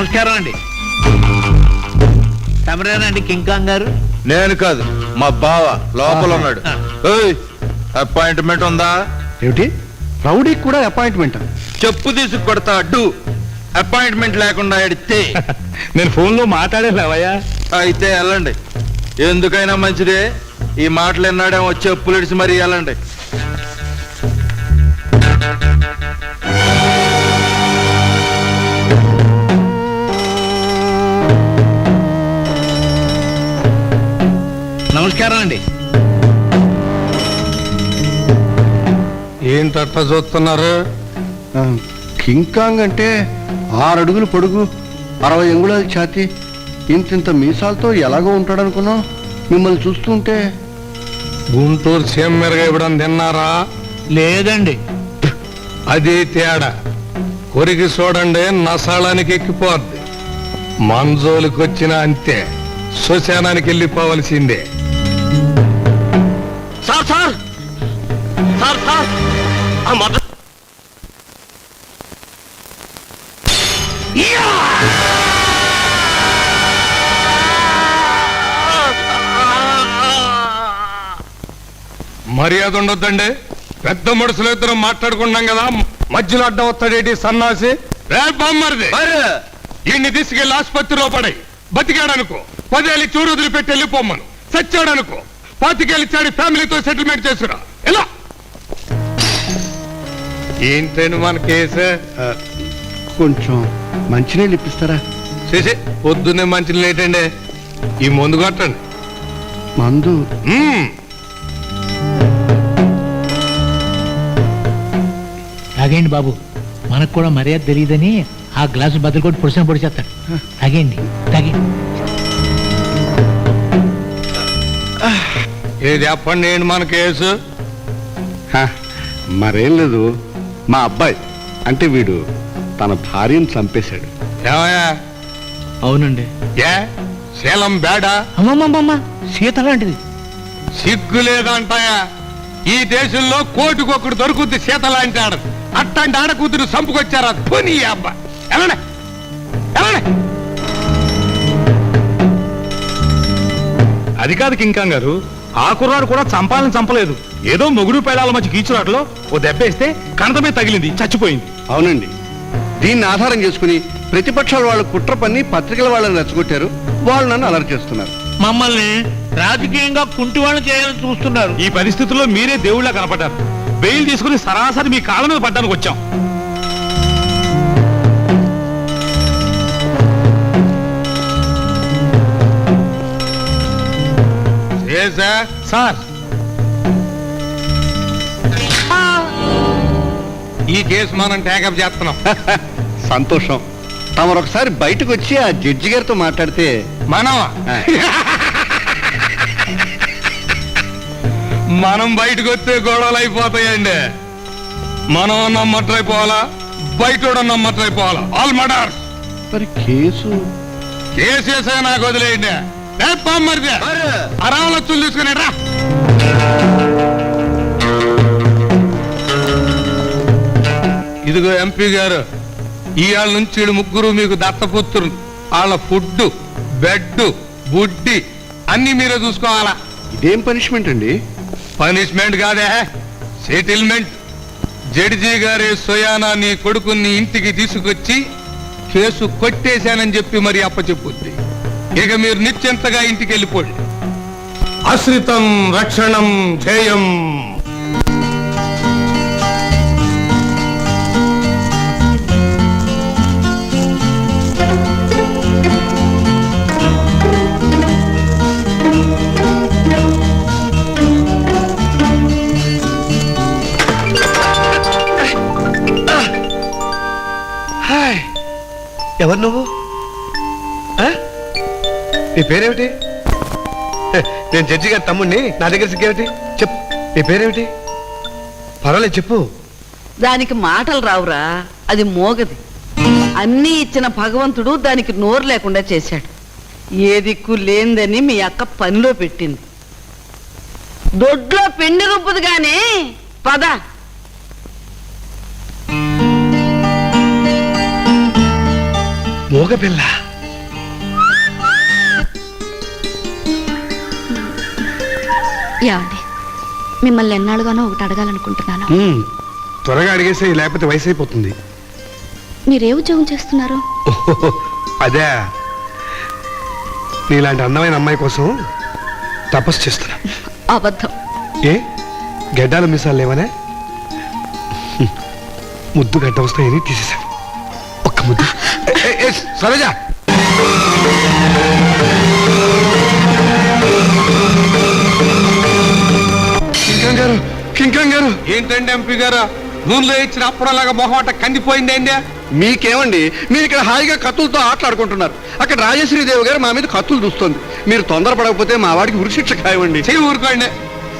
నమస్కారం అండి. తమరేనండి కింకాంగ్ గారు? నేను కాదు, మా బావ లోపల ఉన్నాడు. అపాయింట్మెంట్ ఉందా? ఏమిటి, రౌడీకి కూడా అపాయింట్మెంట్? చెప్పు తీసుకు కొడతా అడ్డు. అపాయింట్మెంట్ లేకుండా ఎడితే నేను ఫోన్లో మాట్లాడేలావయ్యా. అయితే వెళ్ళండి, ఎందుకైనా మంచిదే. ఈ మాటలు విన్నాడేమో చెప్పులు ఇడిచి మరీ వెళ్ళండి. నమస్కారం అండి. ఏంటట్ట చూస్తున్నారు? కింకాంగ్ అంటే 6 అడుగులు పొడుగు, 60 అంగుళాల ఛాతీ, ఇంతింత మీసాలతో ఎలాగో ఉంటాడనుకున్నాం. మిమ్మల్ని చూస్తుంటే గుంటూరు సీమెరగా ఇవ్వడం తిన్నారా? లేదండి. అదే తేడా. కొరికి చూడండి, నసాళానికి ఎక్కిపోద్ది. మంజోలికి వచ్చిన అంతే, శ్మశానానికి వెళ్ళిపోవలసిందే. సార్ సార్ సార్ సార్ ఆ మద్ర మర్యాద ఉండొద్దండి. పెద్ద మనుషులు ఇద్దరు మాట్లాడుకున్నాం కదా, మధ్యలో అడ్డం వస్తాడేటి సన్నాసి? బామ్మరిది, ఈయన్ని తీసుకెళ్లి ఆసుపత్రిలో పడాయి. బతికాడనుకో 10 ఏళ్ళు చూరు వదిలిపెట్టి వెళ్ళిపోమ్మను. చచ్చాడనుకో 25 ఏళ్ళు ఇచ్చాడు, ఫ్యామిలీతో సెటిల్మెంట్ చేసురా. ఎలా ఏంటండి మన కేసు? కొంచెం మంచినీళ్ళు ఇప్పిస్తారా? చేసే పొద్దున్నే మంచినీళ్ళు ఏంటండి? ఈ మందు కొట్టండి. మందు? తాగేయండి బాబు, మనకు కూడా మర్యాద తెలియదని ఆ గ్లాసు బదులు కొట్టి పొడిచేస్తాడు. తాగేయండి, తాగేయండి. ఏది చెప్పండి, ఏంటి మన కేసు? మరేం లేదు, మా అబ్బాయి అంటే వీడు తన భార్యను చంపేశాడు. ఏమయ్యా? అవునండి. ఏ శీలం బేడా? అమ్మమ్మమ్మ, సీత లాంటిది. సిగ్గు లేదంటాయా? ఈ దేశంలో కోటికొకడు దొరుకుద్ది సీత లాంటి ఆడ. అట్లాంటి ఆడ కూతురు చంపుకొచ్చారా? ధోని అబ్బా, ఎలానే ఎలానే. అది కాదు కింకాంగ్ గారు, ఆ కుర్రాడు కూడా చంపాలని చంపలేదు. ఏదో మొగుడు పేడాల మధ్య గీచురాటలో ఓ దెబ్బేస్తే కణతమే తగిలింది, చచ్చిపోయింది. అవునండి, దీన్ని ఆధారం చేసుకుని ప్రతిపక్షాల వాళ్ళు కుట్ర పన్ని పత్రికల వాళ్ళని రెచ్చగొట్టారు. వాళ్ళు నన్ను అలర్ట్ చేస్తున్నారు. మమ్మల్ని రాజకీయంగా కుంటి వాళ్ళు చేయాలని చూస్తున్నారు. ఈ పరిస్థితుల్లో మీరే దేవుళ్ళ కనపడ్డారు. బెయిల్ తీసుకుని సరాసరి మీ కాళ్ళ మీద పడ్డానికి వచ్చాం. సార్, ఈ కేసు మనం టేకప్ చేస్తున్నాం. సంతోషం. తమరు ఒకసారి బయటకు వచ్చి ఆ జడ్జి గారితో మాట్లాడితే. మనం బయటకు వస్తే గొడవలు అయిపోతాయండి. మనం నమ్మట్లయిపోవాలా, బయట నమ్మట్లయిపోవాలా. All murder. మరి కేసు కేసేసా నాకు వదిలేయండి. మరిది అరావలొచ్చులు తీసుకుని రా. ఇదిగో ఎంపీ గారు, ఇవాళ నుంచి 3 మీకు దత్తపుత్రులు. వాళ్ళ ఫుడ్, బెడ్, బుడ్డి అన్ని మీరే చూసుకోవాలా. ఇదేం పనిష్మెంట్ అండి? పనిష్మెంట్ కాదే, సెటిల్మెంట్. జడ్జి గారి సోయానా నీ కొడుకుని ఇంటికి తీసుకొచ్చి కేసు కొట్టేశానని చెప్పి మరి అప్పచెప్పుద్ది. ఇక మీరు నిశ్చింతగా ఇంటికి వెళ్ళిపోండి. ఆశ్రితం రక్షణం ధ్యేయం. ఎవరు నువ్వు? నీ పేరేమిటి? నేను జడ్జి గారి తమ్ముడిని. నా దగ్గర సిగ్గేమిటి? చెప్పు, నీ పేరేమిటి? పర్వాలేదు చెప్పు. దానికి మాటలు రావురా, అది మోగది. అన్నీ ఇచ్చిన భగవంతుడు దానికి నోరు లేకుండా చేశాడు. ఏ దిక్కు లేందని మీ అక్క పనిలో పెట్టింది. దొడ్లో పిండి రుబ్బుదు గాని పద. మూగపిల్ల. ఏమండి, మిమ్మల్ని ఎన్నాళ్ళుగానో ఒకటి అడగాలనుకుంటున్నాను. త్వరగా అడిగేసే, లేకపోతే వయసు అయిపోతుంది. మీరే ఉద్యోగం చేస్తున్నారు? ఓహో, అదే, నీలాంటి అందమైన అమ్మాయి కోసం తపస్సు చేస్తున్నా. అబద్ధం. ఏ గడ్డాలు మిసాలు లేవనే? ముద్దు గడ్డ వస్తాయని తీసేశాను. ఒక్క ముద్దు. సరోజ, కింకం గారు. ఏంటండి ఎంపీ గారు, నూనెలో ఇచ్చిన అప్పుడలాగా మొహమాట కందిపోయింది ఏంటి? మీకేమండి, మీరు ఇక్కడ హాయిగా కత్తులతో ఆటలాడుకుంటున్నారు, అక్కడ రాజశ్రీదేవి గారు మా మీద కత్తులు చూస్తుంది. మీరు తొందరపడకపోతే మా వాడికి ఉరిశిక్ష ఖాయమండి. చెయ్యి ఊరుకోండి.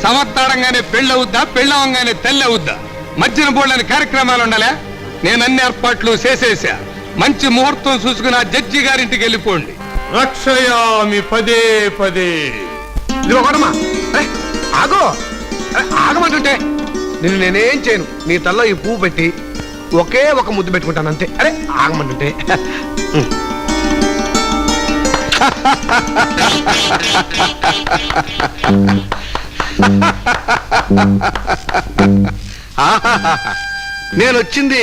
సమర్థాడంగానే పెళ్ళవుద్దా, పెళ్ళవంగానే తెల్లవుద్దా? మధ్యన బోళ్ళని కార్యక్రమాలు ఉండాలా? నేను అన్ని ఏర్పాట్లు చేసేసా. మంచి ముహూర్తం చూసుకుని ఆ జడ్జి గారింటికి వెళ్ళిపోండి. రక్షయామి పదే పదే. ఇదిగో కొడమా, ఆగో, ఆగమంటుంటే నిన్ను నేనేం చేయను. నీ తల్లో ఈ పువ్వు పెట్టి ఒకే ఒక ముద్దు పెట్టుకుంటాను అంతే. అరే ఆగమంటుంటే. నేను వచ్చింది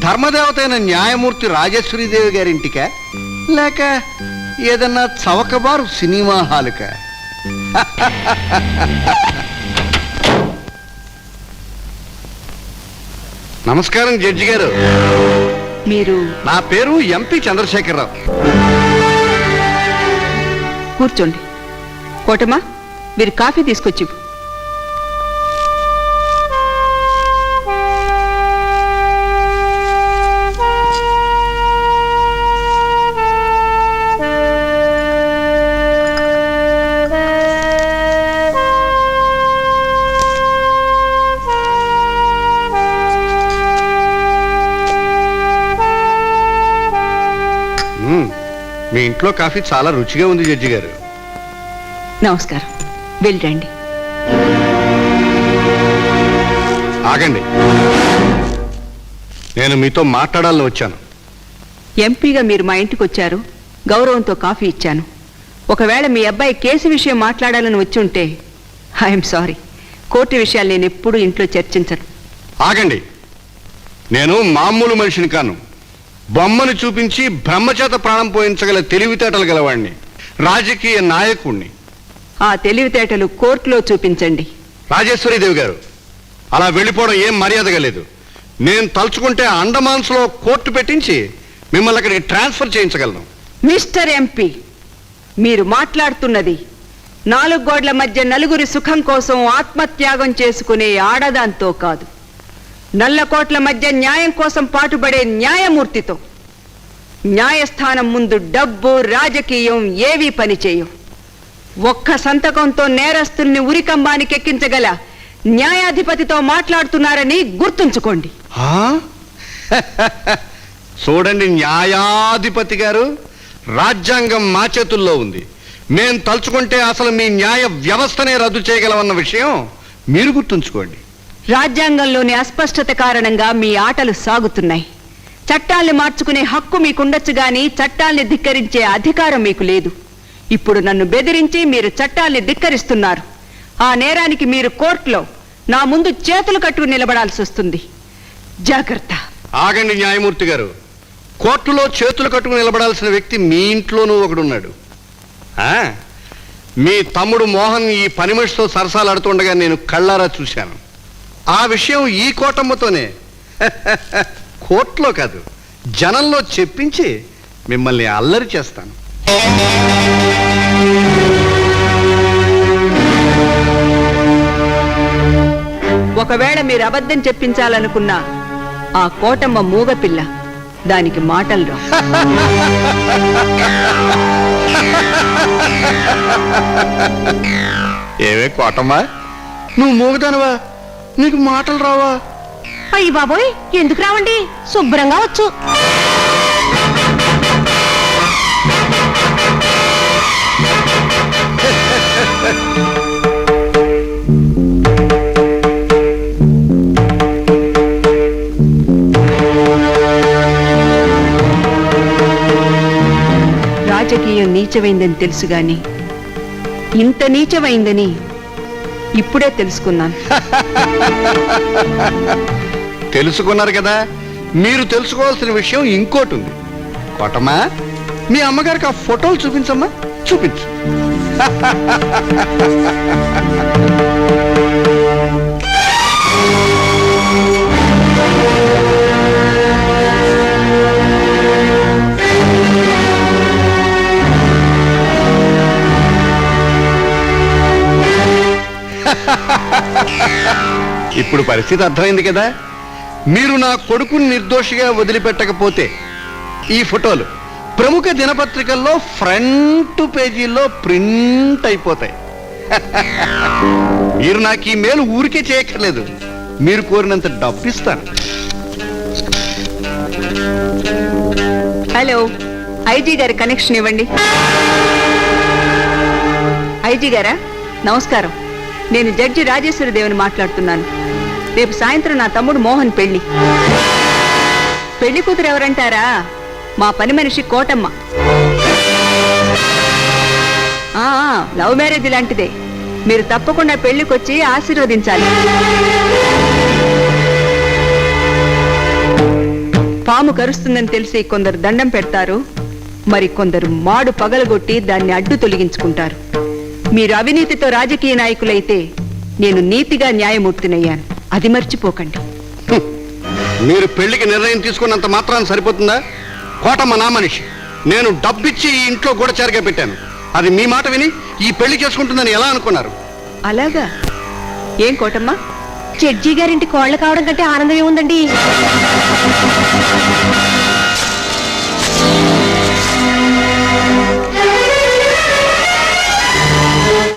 ధర్మదేవత అయిన న్యాయమూర్తి రాజశ్రీదేవి గారింటికా, లేక ఏదన్నా చవకబారు సినిమా హాలుకా? నమస్కారం జడ్జి గారు. మీరు నా పేరు ఎంపీ చంద్రశేఖరరావు. కూర్చోండి. కోటమా, మీరు కాఫీ తీసుకొచ్చి. మీ ఇంట్లో కాఫీ చాలా రుచిగా ఉంది జడ్జి గారు. నమస్కారం, వెళ్ళండి. ఆగండి, నేను మీతో మాట్లాడాలని వచ్చాను. ఎంపీగా మీరు మా ఇంటికి వచ్చారు, గౌరవంతో కాఫీ ఇచ్చాను. ఒకవేళ మీ అబ్బాయి కేసు విషయం మాట్లాడాలని వచ్చి ఉంటే ఐఎమ్ సారీ. కోర్టు విషయాలు నేను ఎప్పుడూ ఇంట్లో చర్చించను. ఆగండి, నేను మామూలు మనిషిని కాను. బొమ్మను చూపించి బ్రహ్మచేత ప్రాణం పోయించగల తెలివితేటలు గలవాణ్ణి, రాజకీయ నాయకుణ్ణి. ఆ తెలివితేటలు కోర్టులో చూపించండి. రాజేశ్వరీదేవి గారు, అలా వెళ్ళిపోవడం ఏం మర్యాదగా లేదు. నేను తలుచుకుంటే అండమాన్స్లో కోర్టు పెట్టించి మిమ్మల్ని అక్కడికి ట్రాన్స్ఫర్ చేయించగలను. మిస్టర్ ఎంపీ, మీరు మాట్లాడుతున్నది 4 గోడల మధ్య నలుగురి సుఖం కోసం ఆత్మత్యాగం చేసుకునే ఆడదాంతో కాదు, నల్లకోట్ల మధ్య న్యాయం కోసం పాటుపడే న్యాయమూర్తితో. న్యాయస్థానం ముందు డబ్బు, రాజకీయం ఏవీ పనిచేయవు. ఒక్క సంతకంతో నేరస్తుల్ని ఉరికంబానికి ఎక్కించగల న్యాయాధిపతితో మాట్లాడుతున్నారని గుర్తుంచుకోండి. చూడండి న్యాయాధిపతి గారు, రాజ్యాంగం మా చేతుల్లో ఉంది. మేం తలుచుకుంటే అసలు మీ న్యాయ వ్యవస్థనే రద్దు చేయగలమన్న విషయం మీరు గుర్తుంచుకోండి. రాజ్యాంగంలోని అస్పష్టత కారణంగా మీ ఆటలు సాగుతున్నాయి. చట్టాల్ని మార్చుకునే హక్కు మీకుండొచ్చు గాని చట్టాల్ని ధిక్కరించే అధికారం మీకు లేదు. ఇప్పుడు నన్ను బెదిరించి మీరు చట్టాల్ని ధిక్కరిస్తున్నారు. ఆ నేరానికి మీరు కోర్టులో నా ముందు చేతులు కట్టుకుని నిలబడాల్సి వస్తుంది. జాగ్రత్త. ఆగండి న్యాయమూర్తి గారు, కోర్టులో చేతులు కట్టుకుని నిలబడాల్సిన వ్యక్తి మీ ఇంట్లోనూ ఒకడున్నాడు. మీ తమ్ముడు మోహన్ ఈ పని మనిషితో సరసాలాడుతుండగా నేను కళ్ళారా చూశాను. ఆ విషయం ఈ కోటమ్మతోనే కోర్టులో కాదు, జనంలో చెప్పించి మిమ్మల్ని అల్లరి చేస్తాను. ఒకవేళ మీరు అబద్ధం చెప్పించాలనుకున్నా ఆ కోటమ్మ మూగపిల్ల, దానికి మాటలు రావు. ఏవే కోటమ్మా, నువ్వు మూగదానవా? నీకు మాటలు రావా? అయ్యి బాబోయ్, ఎందుకు రావండి, శుభ్రంగా వచ్చు. నీచమైందని తెలుసు గాని ఇంత నీచమైందని ఇప్పుడే తెలుసుకున్నాను. తెలుసుకున్నారు కదా, మీరు తెలుసుకోవాల్సిన విషయం ఇంకోటి ఉంది. కోటమ్మా, మీ అమ్మగారికి ఆ ఫోటోలు చూపించమ్మా, చూపించు. ఇప్పుడు పరిస్థితి అర్థమైంది కదా. మీరు నా కొడుకుని నిర్దోషిగా వదిలిపెట్టకపోతే ఈ ఫోటోలు ప్రముఖ దినపత్రికల్లో ఫ్రంట్ పేజీల్లో ప్రింట్ అయిపోతాయి. మీరు నాకు ఈ మేలు ఊరికే చేయక్కర్లేదు, మీరు కోరినంత డబ్బు ఇస్తాను. హలో, ఐజీ గారి కనెక్షన్ ఇవ్వండి. ఐజీ గారా, నమస్కారం. నేను జడ్జి రాజేశ్వరదేవిని మాట్లాడుతున్నాను. రేపు సాయంత్రం నా తమ్ముడు మోహన్ పెళ్లి. పెళ్లి కూతురు ఎవరంటారా? మా పని మనిషి కోటమ్మ. లవ్ మ్యారేజ్ లాంటిదే. మీరు తప్పకుండా పెళ్లికొచ్చి ఆశీర్వదించాలి. పాము కరుస్తుందని తెలిసి కొందరు దండం పెడతారు, మరి కొందరు మాడు పగలగొట్టి దాన్ని అడ్డు తొలగించుకుంటారు. మీరు అవినీతితో రాజకీయ నాయకులైతే నేను నీతిగా న్యాయమూర్తినయ్యాను, అది మర్చిపోకండి. మీరు పెళ్లికి నిర్ణయం తీసుకున్నంత మాత్రాన్ని సరిపోతుందా? కోటమ్మ నా మనిషి. నేను డబ్బిచ్చి ఈ ఇంట్లో గూఢచారిగా పెట్టాను. అది మీ మాట విని ఈ పెళ్లి చేసుకుంటుందని ఎలా అనుకున్నారు? అలాగా? ఏం కోటమ్మ, జడ్జి గారింటి కోళ్ళ కావడం కంటే ఆనందం ఏముందండి?